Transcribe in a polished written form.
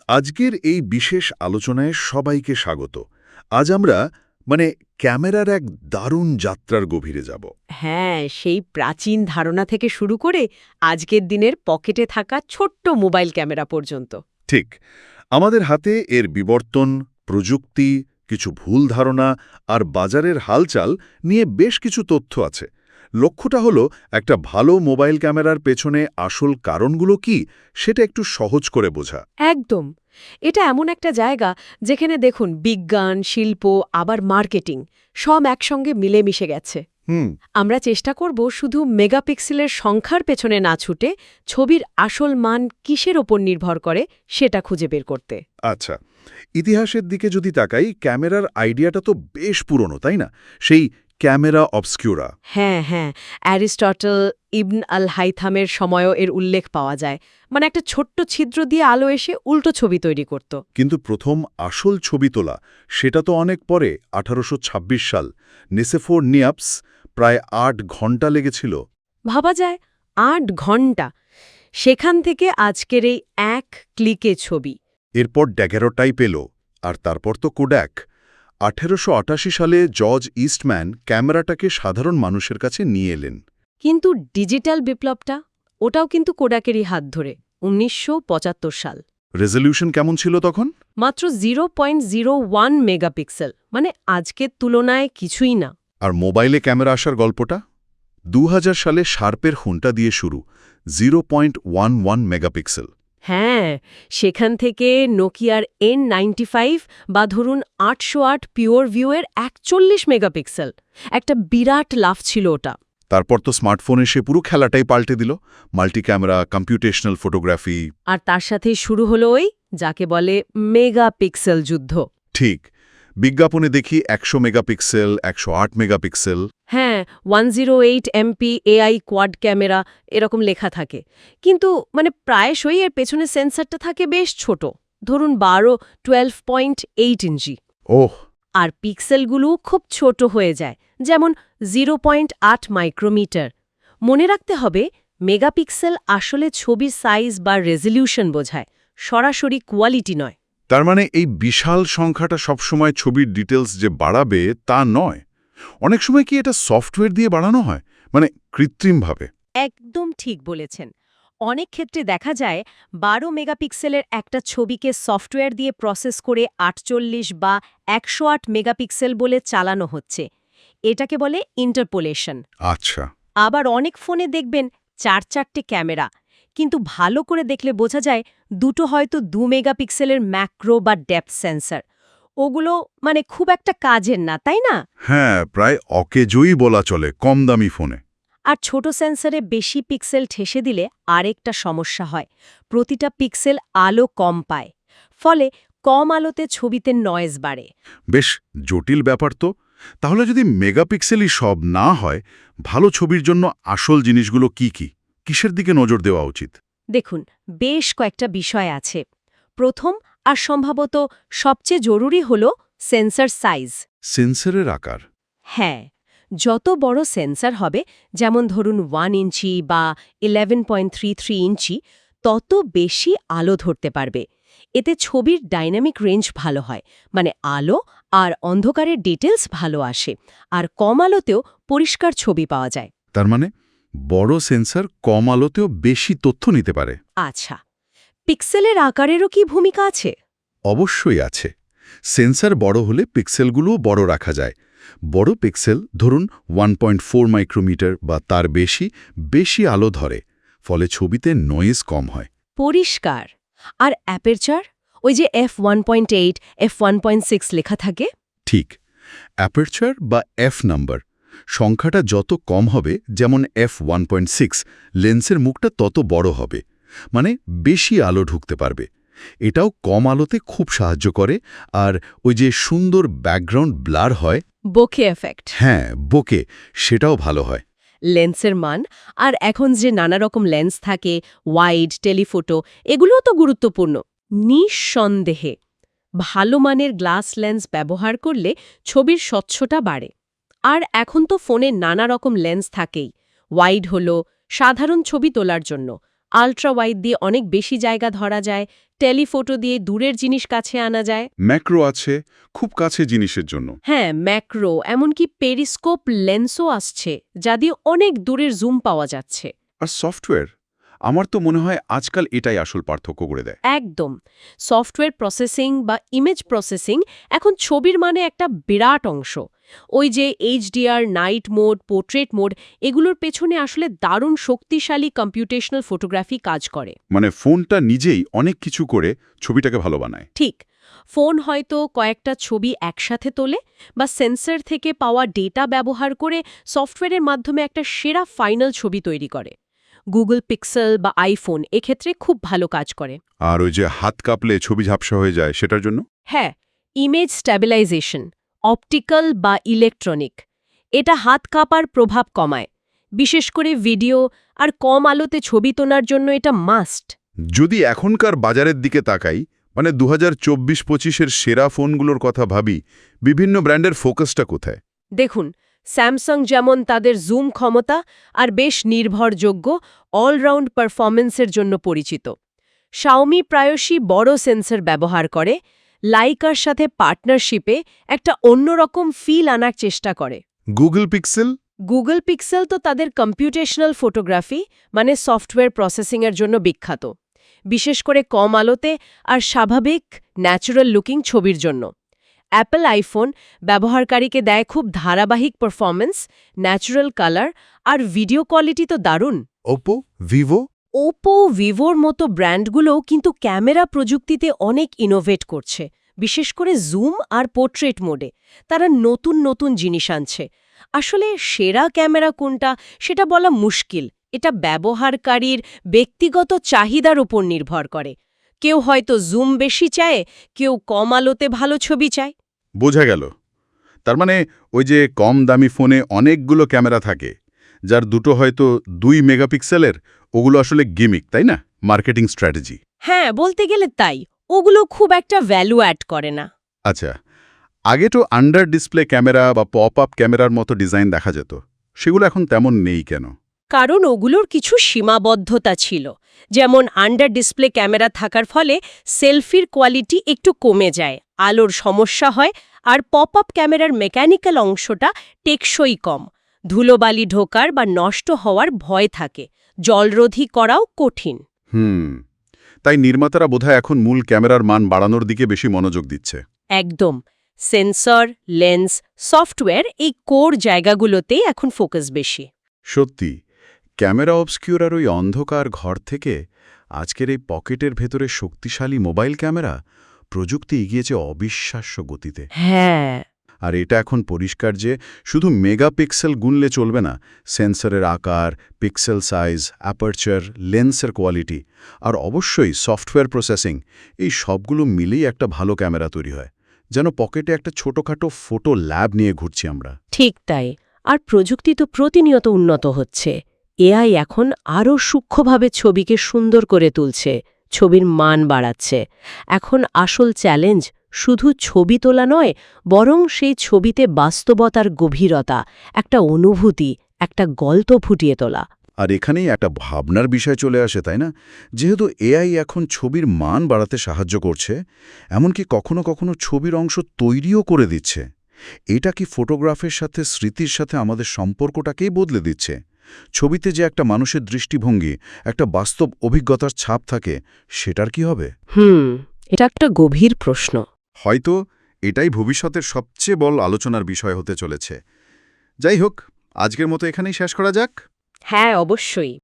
আজকের এই বিশেষ আলোচনায় সবাইকে স্বাগত। আজ আমরা ক্যামেরার এক দারুণ যাত্রার গভীরে যাব। হ্যাঁ, সেই প্রাচীন ধারণা থেকে শুরু করে আজকের দিনের পকেটে থাকা ছোট্ট মোবাইল ক্যামেরা পর্যন্ত। ঠিক, আমাদের হাতে এর বিবর্তন, প্রযুক্তি, কিছু ভুল ধারণা আর বাজারের হালচাল নিয়ে বেশ কিছু তথ্য আছে। লক্ষ্যটা হলো একটা ভালো মোবাইল ক্যামেরার পেছনে আসল কারণগুলো কি সেটা একটু সহজ করে বোঝা। একদম। এটা এমন একটা জায়গা যেখানে দেখুন বিজ্ঞান, শিল্প আবার মার্কেটিং সব একসঙ্গে মিলেমিশে গেছে। আমরা চেষ্টা করব শুধু মেগাপিক্সেলের সংখ্যার পেছনে না ছুটে ছবির আসল মান কিসের ওপর নির্ভর করে সেটা খুঁজে বের করতে। আচ্ছা, ইতিহাসের দিকে যদি তাকাই, ক্যামেরার আইডিয়াটা তো বেশ পুরনো, তাই না? সেই ক্যামেরা অবস্কিউরা। হ্যাঁ, অ্যারিস্টটল, ইবন আল হাইথামের সময়ও এর উল্লেখ পাওয়া যায়। একটা ছোট্ট ছিদ্র দিয়ে আলো এসে উল্টো ছবি তৈরি করত। কিন্তু প্রথম আসল ছবি তোলা সেটা তো অনেক পরে, 1826 সাল, নিসেফোর নিয়াপস, প্রায় 8 ঘণ্টা লেগেছিল। ভাবা যায় 8 ঘণ্টা। সেখান থেকে আজকের এই এক ক্লিকে ছবি। এরপর ড্যাগেরোটাইপ এলো, আর তারপর তো কোড্যাক। 1888 সালে জর্জ ইস্টম্যান ক্যামেরাটাকে সাধারণ মানুষের কাছে নিয়ে এলেন। কিন্তু ডিজিটাল বিপ্লবটা, ওটাও কিন্তু কোডাকেরই হাত ধরে, 1975 সাল। রেজলিউশন কেমন ছিল তখন? মাত্র 0.01 মেগাপিক্সেল, আজকের তুলনায় কিছুই না। আর মোবাইলে ক্যামেরা আসার গল্পটা 2000 সালে শার্পের হুনটা দিয়ে শুরু, 0.11 মেগাপিক্সেল। হ্যাঁ, সেখান থেকে নোকিয়ার N95 বা ধরুন 808 পিওর ভিউয়ের 41 মেগাপিক্সেল, একটা বিরাট লাফ ছিল ওটা। তারপর তো স্মার্টফোন এসে পুরো খেলাটাই পাল্টে দিল, মাল্টি ক্যামেরা, কম্পিউটেশনাল ফটোগ্রাফি। আর তার সাথেই শুরু হলো ওই যাকে বলে মেগাপিক্সেল যুদ্ধ। ঠিক, বিজ্ঞাপনে দেখি 100 মেগাপিক্সেল, 108 মেগাপিক্সেল। হ্যাঁ, 108 এমপি এআই কোয়াড ক্যামেরা এরকম লেখা থাকে, কিন্তু প্রায়শই এর পেছনে সেন্সরটা থাকে বেশ ছোট, ধরুন 12.8 ইঞ্চি। ওহ। আর পিক্সেলগুলো খুব ছোট হয়ে যায়, যেমন 0.8 মাইক্রোমিটার। মনে রাখতে হবে, মেগাপিক্সেল আসলে ছবির সাইজ বা রেজলিউশন বোঝায়, সরাসরি কোয়ালিটি নয়। তার মানে এই বিশাল সংখ্যাটা সবসময় ছবির ডিটেলস যে বাড়াবে তা নয়। অনেক সময় কি এটা সফটওয়্যার দিয়ে বাড়ানো হয়, কৃত্রিমভাবে? একদম ঠিক বলেছেন। অনেক ক্ষেত্রে দেখা যায় 12 মেগাপিক্সেলের একটা ছবিকে সফটওয়্যার দিয়ে প্রসেস করে 48 বা 108 মেগাপিক্সেল বলে চালানো হচ্ছে। এটাকে বলে ইন্টারপোলেশন। আচ্ছা। আবার অনেক ফোনে দেখবেন 4-4টে ক্যামেরা, কিন্তু ভালো করে দেখলে বোঝা যায় দুটো হয়তো 2 মেগাপিক্সেলের ম্যাক্রো বা ডেপথ সেন্সর। ওগুলো খুব একটা কাজের না, তাই না? হ্যাঁ, প্রায় অকেজোই বলা চলে কম দামি ফোনে। আর ছোট সেন্সরে বেশি পিক্সেল ঠেসে দিলে আরেকটা সমস্যা হয়, প্রতিটা পিক্সেল আলো কম পায়, ফলে কম আলোতে ছবিতে নয়েজ বাড়ে। বেশ জটিল ব্যাপার তো। তাহলে যদি মেগাপিক্সেলই সব না হয়, ভালো ছবির জন্য আসল জিনিসগুলো কি কি, কিসের দিকে নজর দেওয়া উচিত? দেখুন, বেশ কয়েকটা বিষয় আছে। প্রথম আর সম্ভবত সবচেয়ে জরুরি হল সেন্সর সাইজ। সেন্সরের আকার? হ্যাঁ, যত বড় সেন্সর হবে, যেমন ধরুন 1 ইঞ্চি বা 11.33 ইঞ্চি, তত বেশি আলো ধরতে পারবে। এতে ছবির ডাইনামিক রেঞ্জ ভালো হয়, আলো আর অন্ধকারের ডিটেলস ভালো আসে, আর কম আলোতেও পরিষ্কার ছবি পাওয়া যায়। তার মানে বড় সেন্সর কম আলোতেও বেশি তথ্য নিতে পারে। আচ্ছা, পিক্সেলের আকারেরও কি ভূমিকা আছে? অবশ্যই আছে। সেন্সর বড় হলে পিক্সেলগুলোও বড় রাখা যায়। বড় পিক্সেল, ধরুন 1.4 মাইক্রোমিটার বা তার বেশি, বেশি আলো ধরে, ফলে ছবিতে নয়েজ কম হয়। পরিষ্কার। আর অ্যাপারচার, ওই যে f1.8, f1.6 লেখা থাকে? ঠিক, অ্যাপারচার বা এফ নাম্বার সংখ্যাটা যত কম হবে, যেমন f1.6, লেন্সের মুখটা তত বড় হবে, বেশি আলো ঢুকতে পারবে। এটাও কম আলোতে খুব সাহায্য করে। আর ওই যে সুন্দর ব্যাকগ্রাউন্ড ব্লার হয়, বোকে এফেক্ট। হ্যাঁ, বোকে, সেটাও ভালো হয়। লেন্সের মান, আর এখন যে নানা রকম লেন্স থাকে, ওয়াইড, টেলিফোটো, এগুলোও তো গুরুত্বপূর্ণ। নিঃসন্দেহে ভালো মানের গ্লাস লেন্স ব্যবহার করলে ছবির স্বচ্ছতা বাড়ে। আর এখন তো ফোনে নানা রকম লেন্স থাকেই। ওয়াইড হলো সাধারণ ছবি তোলার জন্য, আল্ট্রা ওয়াইড দিয়ে অনেক বেশি জায়গা ধরা যায়, টেলিফোটো দিয়ে দূরের জিনিস কাছে আনা যায়। ম্যাক্রো আছে, খুব কাছে জিনিসের জন্য। হ্যাঁ, ম্যাক্রো, এমনকি পেরিস্কোপ লেন্সও আসছে, যা দিয়ে অনেক দূরের জুম পাওয়া যাচ্ছে। আর সফটওয়্যার, আমার তো মনে হয় আজকাল এটাই আসল পার্থক্য করে দেয়। একদম। সফটওয়্যার প্রসেসিং বা ইমেজ প্রসেসিং এখন ছবির মানে একটা বিরাট অংশ। ওই যে HDR, night mode, portrait mode, এগুলোর পেছনে আসলে দারুণ শক্তিশালী কম্পিউটেশনাল ফটোগ্রাফি কাজ করে। মানে ফোনটা নিজেই অনেক কিছু করে ছবিটাকে ভালো বানায়। ঠিক। ফোন হয়তো কয়েকটা ছবি একসাথে তোলে বা সেন্সর থেকে পাওয়া ডেটা ব্যবহার করে সফটওয়্যারের মাধ্যমে একটা সেরা ফাইনাল ছবি তৈরি করে। গুগল পিক্সেল বা আইফোন এক্ষেত্রে খুব ভালো কাজ করে। আর ওই যে হাত কাঁপলে ছবি ঝাপসা হয়ে যায় সেটার জন্য? হ্যাঁ, ইমেজ স্ট্যাবিলাইজেশন, অপটিক্যাল বা ইলেকট্রনিক, এটা হাত কাঁপার প্রভাব কমায়। বিশেষ করে ভিডিও আর কম আলোতে ছবি তোলার জন্য এটা মাস্ট। যদি এখনকার বাজারের দিকে তাকাই, মানে 2024-25-এর সেরা ফোনগুলোর কথা ভাবি, বিভিন্ন ব্র্যান্ডের ফোকাসটা কোথায়? দেখুন, স্যামসাং যেমন তাদের জুম ক্ষমতা আর বেশ নির্ভরযোগ্য অলরাউন্ড পারফরমেন্সের জন্য পরিচিত। শাওমি প্রায়শই বড় সেন্সর ব্যবহার করে, লাইকার সাথে পার্টনারশিপে একটা অন্যরকম ফিল আনার চেষ্টা করে। Google pixel? গুগল পিক্সেল তো তাদের কম্পিউটেশনাল ফটোগ্রাফি মানে সফটওয়্যার প্রসেসিংয়ের জন্য বিখ্যাত, বিশেষ করে কম আলোতে আর স্বাভাবিক ন্যাচারাল লুকিং ছবির জন্য। অ্যাপল আইফোন ব্যবহারকারীকে দেয় খুব ধারাবাহিক পারফরমেন্স, ন্যাচারাল কালার আর ভিডিও কোয়ালিটি তো দারুণ। Oppo, Vivo? ওপো, ভিভোর মতো ব্র্যান্ডগুলোও কিন্তু ক্যামেরা প্রযুক্তিতে অনেক ইনোভেট করছে, বিশেষ করে জুম আর পোর্ট্রেট মোডে। তারা নতুন নতুন জিনিস আনছে। আসলে সেরা ক্যামেরা কোনটা সেটা বলা মুশকিল, এটা ব্যবহারকারীর ব্যক্তিগত চাহিদার উপর নির্ভর করে। কেউ হয়তো জুম বেশি চায়, কেউ কম আলোতে ভালো ছবি চায়। বোঝা গেল। তার মানে ওই যে কম দামি ফোনে অনেকগুলো ক্যামেরা থাকে, যার দুটো হয়তো 2 মেগাপিক্সেলের, ওগুলো আসলে গিমিক, তাই না? Marketing strategy. হ্যাঁ, বলতে গেলে তাই। ওগুলো খুব একটা ভ্যালু অ্যাড করে না। আচ্ছা, আগে তো আন্ডার ডিসপ্লে ক্যামেরা বা পপ আপ ক্যামেরার মতো ডিজাইন দেখা যেত, সেগুলো এখন তেমন নেই কেন? কারণ ওগুলোর কিছু সীমাবদ্ধতা ছিল। যেমন আন্ডার ডিসপ্লে ক্যামেরা থাকার ফলে সেলফির কোয়ালিটি একটু কমে যায়, আলোর সমস্যা হয়, আর পপ আপ ক্যামেরার মেকানিক্যাল অংশটা টেকসই কম। ধুলোবালি ঢোকার বা নষ্ট হওয়ার ভয় থাকে, জলরোধী করাও কঠিন। তাই নির্মাতারা বোধহয় এখন মূল ক্যামেরার মান বাড়ানোর দিকে বেশি মনোযোগ দিচ্ছে। একদম। সেন্সর, লেন্স, সফটওয়্যার, এই কোর জায়গাগুলোতেই এখন ফোকাস বেশি। সত্যি, ক্যামেরা অবস্কিউর আর ওই অন্ধকার ঘর থেকে আজকের এই পকেটের ভেতরে শক্তিশালী মোবাইল ক্যামেরা, প্রযুক্তি এগিয়েছে অবিশ্বাস্য গতিতে। হ্যাঁ। আর এটা এখন পরিষ্কার যে শুধু মেগাপিক্সেল গুনলে চলবে না। সেন্সরের আকার, পিক্সেল সাইজ, অ্যাপারচার, লেন্সের কোয়ালিটি আর অবশ্যই সফটওয়্যার প্রসেসিং, এই সবগুলো মিলেই একটা ভালো ক্যামেরা তৈরি হয়। যেন পকেটে একটা ছোটখাটো ফটো ল্যাব নিয়ে ঘুরছি আমরা। ঠিক তাই। আর প্রযুক্তি তো প্রতিনিয়ত উন্নত হচ্ছে। এআই এখন আরও সূক্ষ্মভাবে ছবিকে সুন্দর করে তুলছে, ছবির মান বাড়াচ্ছে। এখন আসল চ্যালেঞ্জ শুধু ছবি তোলা নয়, বরং সেই ছবিতে বাস্তবতার গভীরতা, একটা অনুভূতি, একটা গল্প ফুটিয়ে তোলা। আর এখানেই একটা ভাবনার বিষয় চলে আসে, তাই না? যেহেতু এআই এখন ছবির মান বাড়াতে সাহায্য করছে, এমনকি কখনো কখনো ছবির অংশ তৈরিও করে দিচ্ছে, এটা কি ফটোগ্রাফের সাথে, স্মৃতির সাথে আমাদের সম্পর্কটাকেই বদলে দিচ্ছে? ছবিতে যে একটা মানুষের দৃষ্টিভঙ্গি, একটা বাস্তব অভিজ্ঞতার ছাপ থাকে, সেটার কি হবে? এটা একটা গভীর প্রশ্ন। হয়তো এটাই ভবিষ্যতের সবচেয়ে বড় আলোচনার বিষয় হতে চলেছে। যাই হোক, আজকের মতো এখানেই শেষ করা যাক। হ্যাঁ, অবশ্যই।